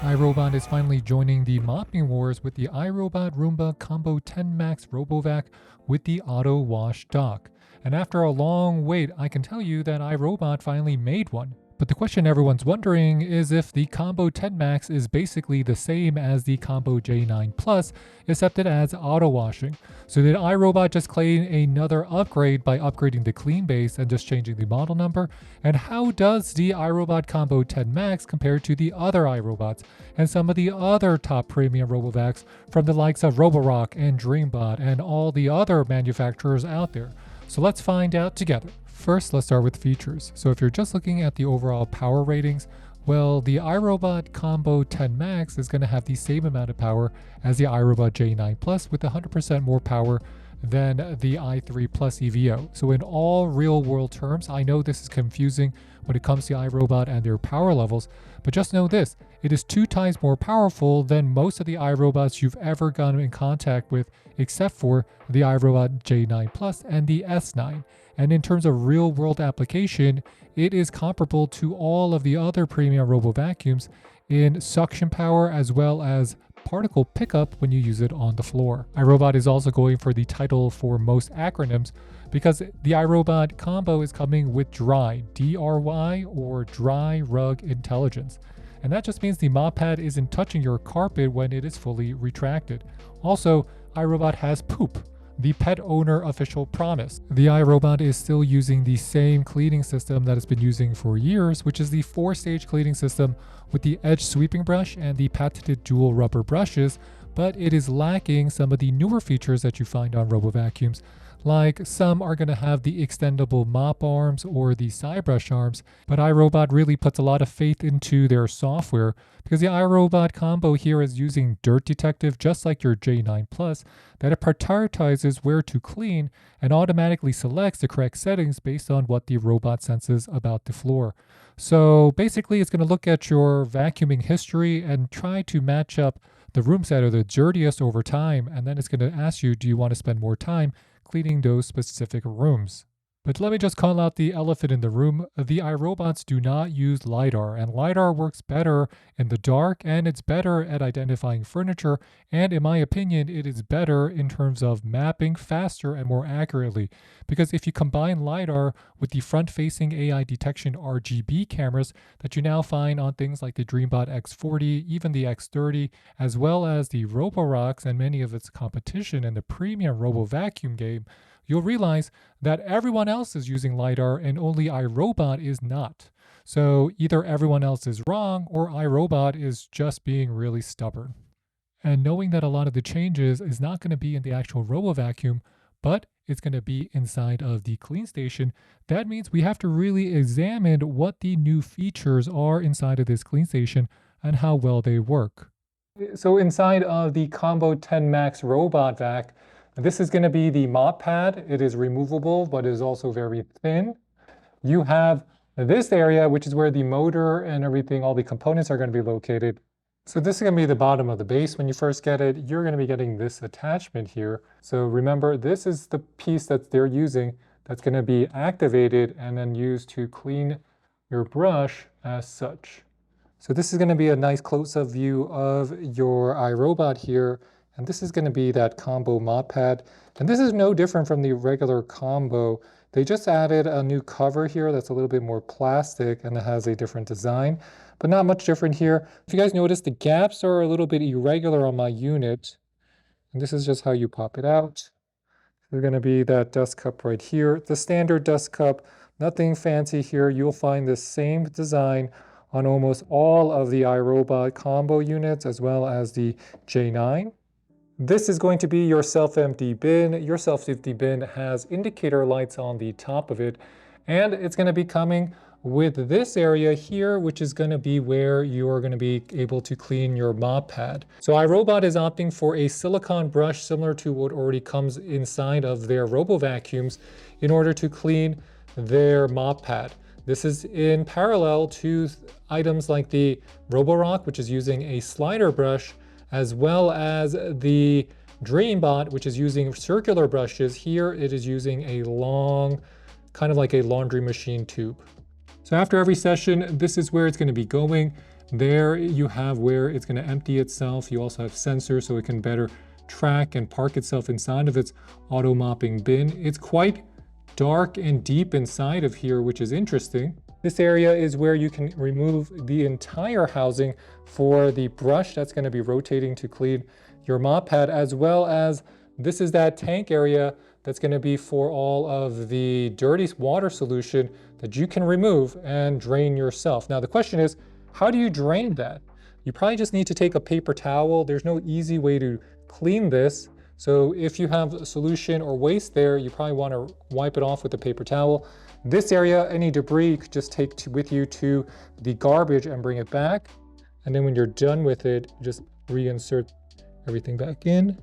iRobot is finally joining the mopping wars with the iRobot Roomba Combo 10 Max RoboVac with the AutoWash Dock. And after a long wait, I can tell you that iRobot finally made one. But the question everyone's wondering is if the Combo 10 Max is basically the same as the Combo J9 Plus, except it adds auto washing. So did iRobot just claim another upgrade by upgrading the clean base and just changing the model number? And how does the iRobot Combo 10 Max compare to the other iRobots and some of the other top premium RoboVacs from the likes of Roborock and Dreamebot and all the other manufacturers out there? So let's find out together. First, let's start with features. So if you're just looking at the overall power ratings, well, the iRobot Combo 10 Max is going to have the same amount of power as the iRobot J9 Plus with 100% more power than the i3 Plus EVO. So in all real world terms, I know this is confusing when it comes to iRobot and their power levels, but just know this, it is 2 times more powerful than most of the iRobots you've ever gotten in contact with, except for the iRobot J9 Plus and the S9. And in terms of real world application, it is comparable to all of the other premium robo vacuums in suction power as well as particle pickup when you use it on the floor. iRobot is also going for the title for most acronyms because the iRobot Combo is coming with Dry, D-R-Y, or Dry Rug Intelligence. And that just means the mop pad isn't touching your carpet when it is fully retracted. Also, iRobot has Poop, the pet owner official promise. The iRobot is still using the same cleaning system that it's been using for years, which is the 4-stage cleaning system with the edge sweeping brush and the patented dual rubber brushes, but it is lacking some of the newer features that you find on robo vacuums. Like some are going to have the extendable mop arms or the side brush arms, but iRobot really puts a lot of faith into their software because the iRobot Combo here is using Dirt Detective just like your J9 Plus, that it prioritizes where to clean and automatically selects the correct settings based on what the robot senses about the floor. So basically it's going to look at your vacuuming history and try to match up the rooms that are the dirtiest over time, and then it's going to ask you, do you want to spend more time cleaning those specific rooms? But let me just call out the elephant in the room. The iRobots do not use LiDAR, and LiDAR works better in the dark, and it's better at identifying furniture, and in my opinion, it is better in terms of mapping faster and more accurately. Because if you combine LiDAR with the front-facing AI detection RGB cameras that you now find on things like the Dreame X40, even the X30, as well as the Roborocks and many of its competition in the premium robo vacuum game, you'll realize that everyone else is using LiDAR and only iRobot is not. So either everyone else is wrong or iRobot is just being really stubborn. And knowing that a lot of the changes is not going to be in the actual robo vacuum, but it's going to be inside of the clean station, that means we have to really examine what the new features are inside of this clean station and how well they work. So inside of the Combo 10 Max Robot Vac, this is going to be the mop pad. It is removable, but it is also very thin. You have this area, which is where the motor and everything, all the components are going to be located. So this is going to be the bottom of the base. When you first get it, you're going to be getting this attachment here. So remember, this is the piece that they're using that's going to be activated and then used to clean your brush as such. So this is going to be a nice close-up view of your iRobot here. And this is going to be that Combo mop pad. And this is no different from the regular Combo. They just added a new cover here that's a little bit more plastic and it has a different design, but not much different here. If you guys notice, the gaps are a little bit irregular on my unit. And this is just how you pop it out. There's going to be that dust cup right here. The standard dust cup, nothing fancy here. You'll find the same design on almost all of the iRobot Combo units as well as the J9. This is going to be your self-empty bin. Your self-empty bin has indicator lights on the top of it, and it's going to be coming with this area here, which is going to be where you're going to be able to clean your mop pad. So iRobot is opting for a silicone brush similar to what already comes inside of their robo vacuums in order to clean their mop pad. This is in parallel to items like the Roborock, which is using a slider brush, as well as the Dreamebot, which is using circular brushes. Here it is using a long, kind of like a laundry machine tube. So after every session, this is where it's going to be going. There you have where it's going to empty itself. You also have sensors so it can better track and park itself inside of its auto mopping bin. It's quite dark and deep inside of here, which is interesting. This area is where you can remove the entire housing for the brush that's going to be rotating to clean your mop pad, as well as this is that tank area that's going to be for all of the dirty water solution that you can remove and drain yourself. Now the question is, how do you drain that? You probably just need to take a paper towel. There's no easy way to clean this. So if you have a solution or waste there, you probably want to wipe it off with a paper towel. This area, any debris, you could just take with you to the garbage and bring it back. And then when you're done with it, just reinsert everything back in.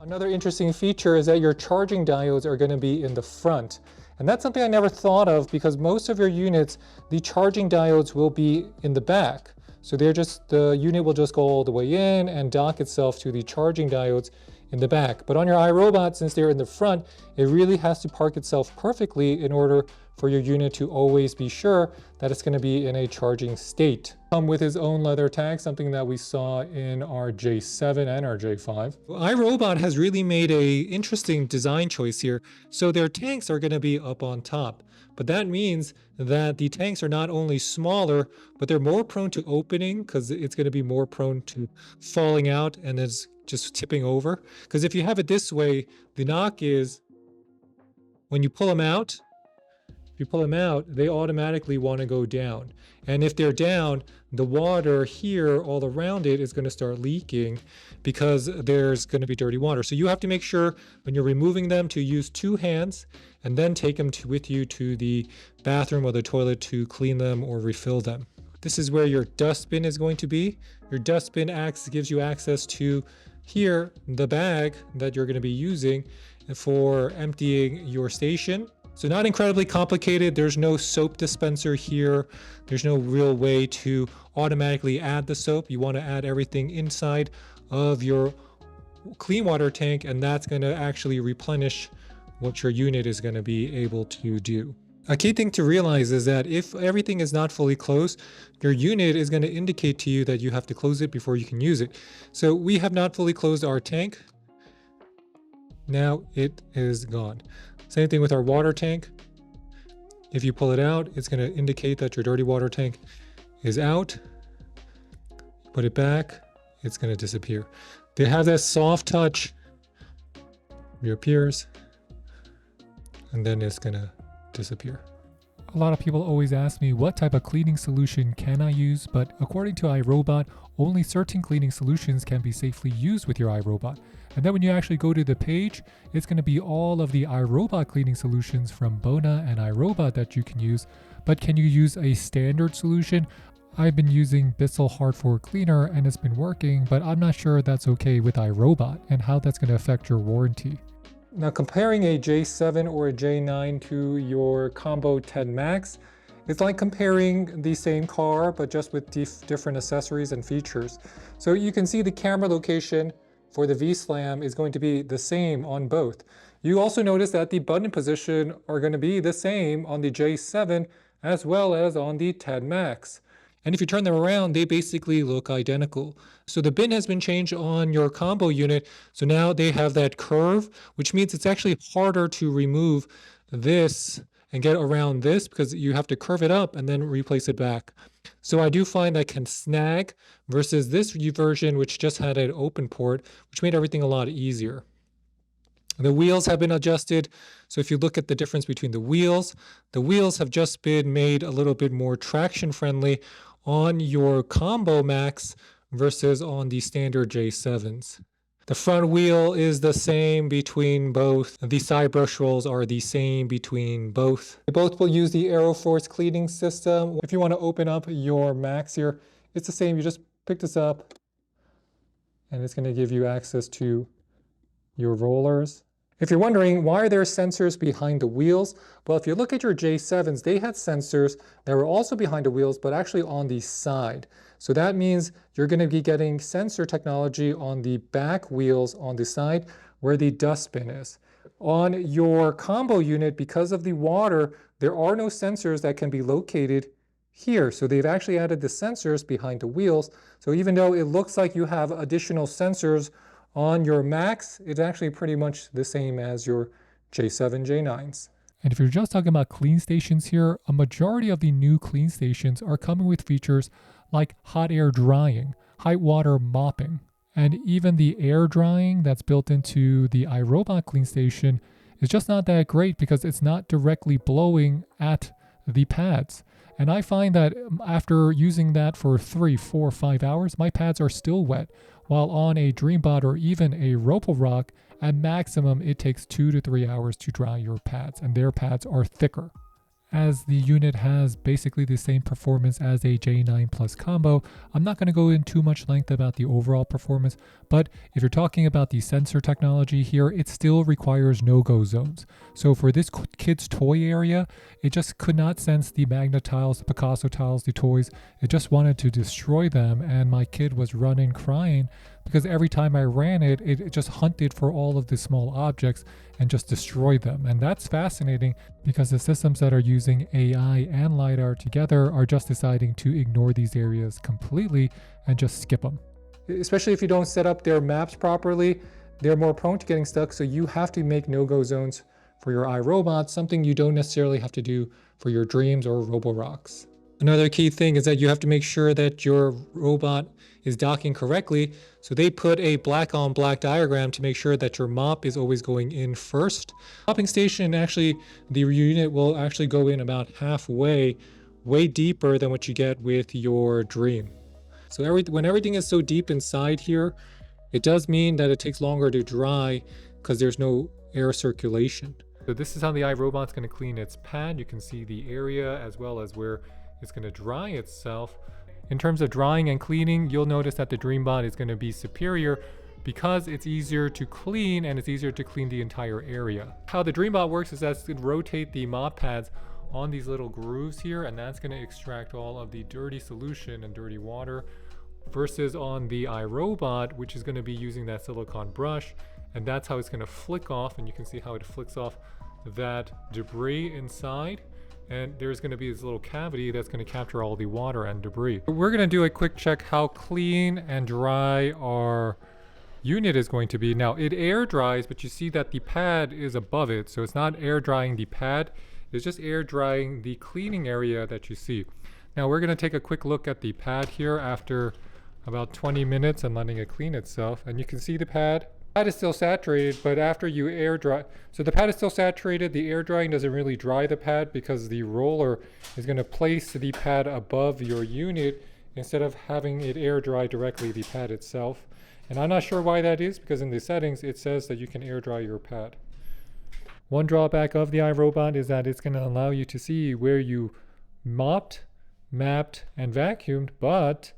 Another interesting feature is that your charging diodes are going to be in the front. And that's something I never thought of, because most of your units, the charging diodes will be in the back. So the unit will just go all the way in and dock itself to the charging diodes in the back. But on your iRobot, since they're in the front, it really has to park itself perfectly in order for your unit to always be sure that it's going to be in a charging state. Come with his own leather tag, something that we saw in our J7 and our J5. iRobot has really made an interesting design choice here. So their tanks are going to be up on top. But that means that the tanks are not only smaller, but they're more prone to opening, because it's going to be more prone to falling out and it's just tipping over. Because if you have it this way, the knock is when you pull them out, they automatically want to go down. And if they're down, the water here all around it is going to start leaking because there's going to be dirty water. So you have to make sure when you're removing them to use 2 hands and then take them with you to the bathroom or the toilet to clean them or refill them. This is where your dustbin is going to be. Your dustbin gives you access to here, the bag that you're going to be using for emptying your station. So not incredibly complicated. There's no soap dispenser here. There's no real way to automatically add the soap. You want to add everything inside of your clean water tank, and that's going to actually replenish what your unit is going to be able to do. A key thing to realize is that if everything is not fully closed, your unit is going to indicate to you that you have to close it before you can use it. So we have not fully closed our tank. Now it is gone. Same thing with our water tank. If you pull it out, it's going to indicate that your dirty water tank is out. Put it back, it's going to disappear. They have that soft touch, reappears, and then it's going to disappear. A lot of people always ask me what type of cleaning solution can I use, but according to iRobot, only certain cleaning solutions can be safely used with your iRobot. And then when you actually go to the page, it's going to be all of the iRobot cleaning solutions from Bona and iRobot that you can use. But can you use a standard solution? I've been using Bissell Hard Floor Cleaner and it's been working, but I'm not sure that's okay with iRobot and how that's going to affect your warranty. Now comparing a J7 or a J9 to your Combo 10 Max, it's like comparing the same car, but just with different accessories and features. So you can see the camera location for the V-Slam is going to be the same on both. You also notice that the button position are going to be the same on the J7 as well as on the 10 Max. And if you turn them around, they basically look identical. So the bin has been changed on your combo unit. So now they have that curve, which means it's actually harder to remove this and get around this because you have to curve it up and then replace it back. So I do find that can snag versus this version, which just had an open port, which made everything a lot easier. The wheels have been adjusted. So if you look at the difference between the wheels have just been made a little bit more traction friendly on your Combo Max versus on the standard J7s. The front wheel is the same between both. The side brush rolls are the same between both. They both will use the AeroForce cleaning system. If you want to open up your Max here, it's the same. You just pick this up and it's going to give you access to your rollers. If you're wondering why are there sensors behind the wheels, well, if you look at your J7s, they had sensors that were also behind the wheels, but actually on the side. So that means you're going to be getting sensor technology on the back wheels on the side where the dustbin is. On your combo unit, because of the water, there are no sensors that can be located here. So they've actually added the sensors behind the wheels. So even though it looks like you have additional sensors on your Max, it's actually pretty much the same as your J7, J9s. And if you're just talking about clean stations here, a majority of the new clean stations are coming with features like hot air drying, high water mopping, and even the air drying that's built into the iRobot clean station is just not that great because it's not directly blowing at the pads. And I find that after using that for 3, 4, 5 hours, my pads are still wet, while on a DreamBot or even a Roborock, at maximum it takes 2 to 3 hours to dry your pads, and their pads are thicker. As the unit has basically the same performance as a J9 Plus combo, I'm not going to go in too much length about the overall performance, but if you're talking about the sensor technology here, it still requires no-go zones. So for this kid's toy area, it just could not sense the magnet tiles, the Picasso tiles, the toys. It just wanted to destroy them, and my kid was running crying because every time I ran it, it just hunted for all of the small objects and just destroyed them. And that's fascinating because the systems that are using AI and LiDAR together are just deciding to ignore these areas completely and just skip them. Especially if you don't set up their maps properly, they're more prone to getting stuck. So you have to make no-go zones for your iRobot, something you don't necessarily have to do for your Dreams or Roborocks. Another key thing is that you have to make sure that your robot is docking correctly. So they put a black on black diagram to make sure that your mop is always going in first. Mopping station, actually, the unit will actually go in about halfway, way deeper than what you get with your Dream. So when everything is so deep inside here, it does mean that it takes longer to dry because there's no air circulation. So this is how the iRobot's going to clean its pad. You can see the area as well as where it's going to dry itself. In terms of drying and cleaning, you'll notice that the DreamBot is going to be superior because it's easier to clean and it's easier to clean the entire area. How the DreamBot works is that it's going to rotate the mop pads on these little grooves here, and that's going to extract all of the dirty solution and dirty water, versus on the iRobot, which is going to be using that silicone brush, and that's how it's going to flick off, and you can see how it flicks off that debris inside. And there's going to be this little cavity that's going to capture all the water and debris. We're going to do a quick check how clean and dry our unit is going to be. Now it air dries, but you see that the pad is above it. So it's not air drying the pad. It's just air drying the cleaning area that you see. Now we're going to take a quick look at the pad here after about 20 minutes and letting it clean itself. And you can see the pad. The pad is still saturated, but after you air dry, so the pad is still saturated. The air drying doesn't really dry the pad because the roller is going to place the pad above your unit instead of having it air dry directly the pad itself. And I'm not sure why that is, because in the settings it says that you can air dry your pad. One drawback of the iRobot is that it's going to allow you to see where you mopped, mapped, and vacuumed, but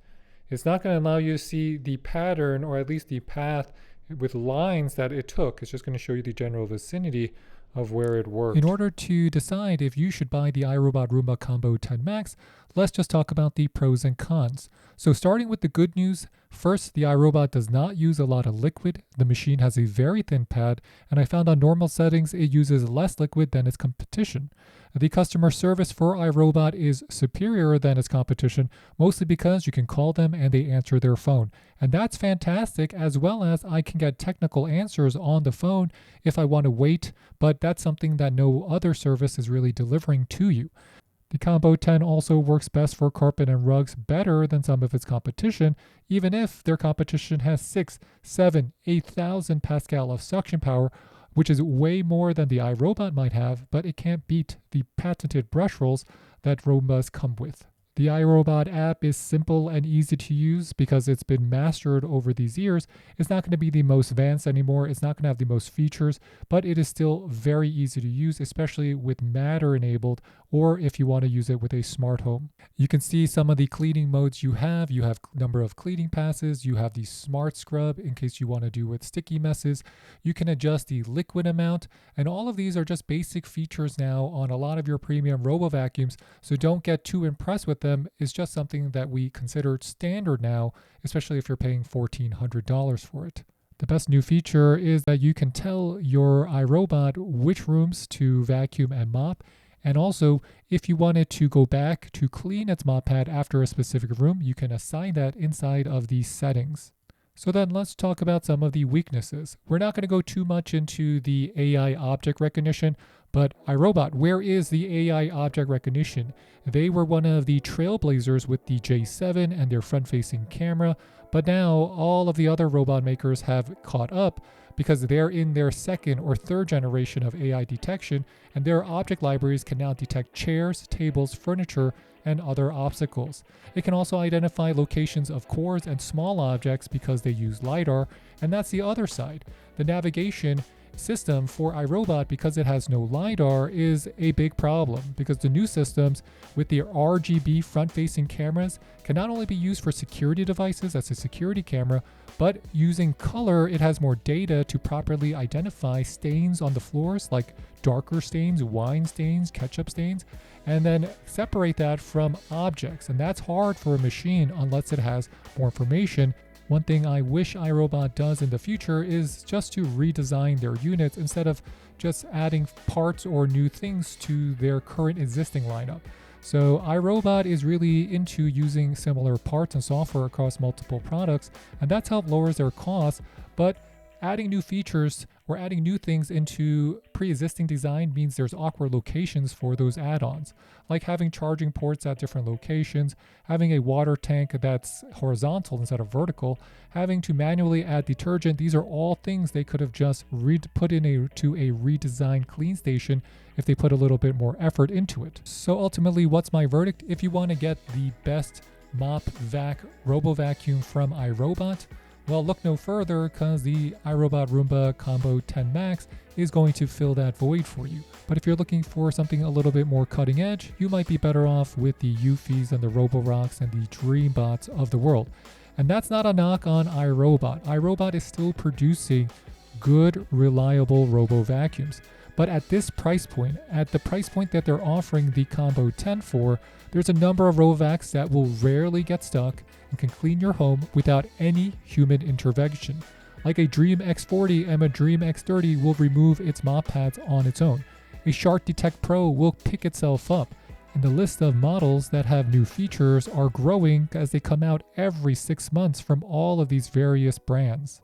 it's not going to allow you to see the pattern, or at least the path with lines that it took. It's just going to show you the general vicinity of where it worked. In order to decide if you should buy the iRobot Roomba Combo 10 Max, let's just talk about the pros and cons. So starting with the good news, first, the iRobot does not use a lot of liquid. The machine has a very thin pad, and I found on normal settings it uses less liquid than its competition. The customer service for iRobot is superior than its competition, mostly because you can call them and they answer their phone. And that's fantastic, as well as I can get technical answers on the phone if I want to wait, but that's something that no other service is really delivering to you. The Combo 10 also works best for carpet and rugs, better than some of its competition, even if their competition has 6, 7, 8,000 Pascal of suction power, which is way more than the iRobot might have, but it can't beat the patented brush rolls that Roombas come with. The iRobot app is simple and easy to use because it's been mastered over these years. It's not going to be the most advanced anymore. It's not going to have the most features, but it is still very easy to use, especially with Matter enabled, or if you want to use it with a smart home. You can see some of the cleaning modes you have. You have number of cleaning passes. You have the smart scrub in case you want to do with sticky messes. You can adjust the liquid amount, and all of these are just basic features now on a lot of your premium robo vacuums, so don't get too impressed with them. Is just something that we consider standard now, especially if you're paying $1,400 for it. The best new feature is that you can tell your iRobot which rooms to vacuum and mop, And also, if you wanted to go back to clean its mop pad after a specific room, you can assign that inside of the settings. So then let's talk about some of the weaknesses. We're not going to go too much into the AI object recognition, but iRobot, where is the AI object recognition? They were one of the trailblazers with the J7 and their front-facing camera, but now all of the other robot makers have caught up because they're in their second or third generation of AI detection, and their object libraries can now detect chairs, tables, furniture, and other obstacles. It can also identify locations of cores and small objects because they use LiDAR, and that's the other side. The navigation system for iRobot, because it has no LiDAR, is a big problem because the new systems with their RGB front-facing cameras can not only be used for security devices as a security camera, but using color, it has more data to properly identify stains on the floors like darker stains, wine stains, ketchup stains, and then separate that from objects. And that's hard for a machine unless it has more information. One thing I wish iRobot does in the future is just to redesign their units instead of just adding parts or new things to their current existing lineup. So iRobot is really into using similar parts and software across multiple products, and that's how it lowers their costs. But adding new features or adding new things into pre-existing design means there's awkward locations for those add-ons, like having charging ports at different locations, having a water tank that's horizontal instead of vertical, having to manually add detergent. These are all things they could have just put into a redesigned clean station if they put a little bit more effort into it. So ultimately, what's my verdict? If you want to get the best mop vac robo vacuum from iRobot, well, look no further because the iRobot Roomba Combo 10 Max is going to fill that void for you. But if you're looking for something a little bit more cutting edge, you might be better off with the Eufys and the Roborocks and the Dreamebots of the world. And that's not a knock on iRobot. iRobot is still producing good, reliable robo vacuums. But at this price point, at the price point that they're offering the Combo 10 for, there's a number of robovacs that will rarely get stuck and can clean your home without any human intervention. Like a Dreame X40 and a Dreame X30 will remove its mop pads on its own. A Shark Detect Pro will pick itself up. And the list of models that have new features are growing as they come out every 6 months from all of these various brands.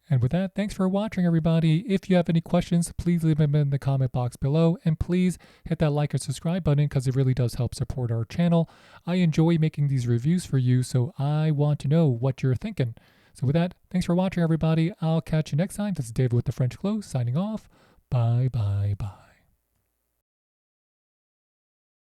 And with that, thanks for watching, everybody. If you have any questions, please leave them in the comment box below. And please hit that like and subscribe button because it really does help support our channel. I enjoy making these reviews for you, so I want to know what you're thinking. So with that, thanks for watching, everybody. I'll catch you next time. This is David with the French Close signing off. Bye bye.